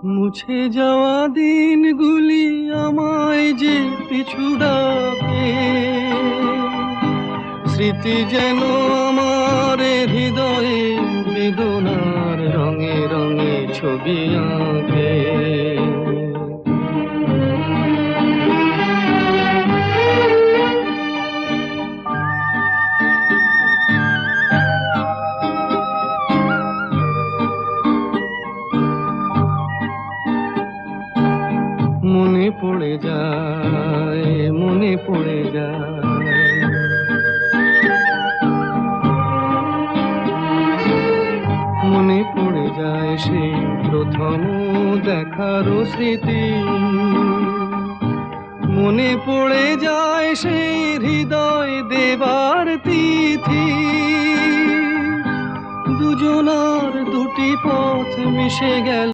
মুছে যাওয়া দিনগুলি আমায় যে পিছু ডাকে, স্মৃতি যেন আমার হৃদয়ে বেদনার রঙে রঙে ছবি আঁকে। মনে পড়ে যায়, মনে পড়ে যায়, মনে পড়ে যায় সেই প্রথম দেখার স্মৃতি। মনে পড়ে যায় সেই হৃদয় দেবার তিথি। দুজনার দুটি পথ মিশে গেল।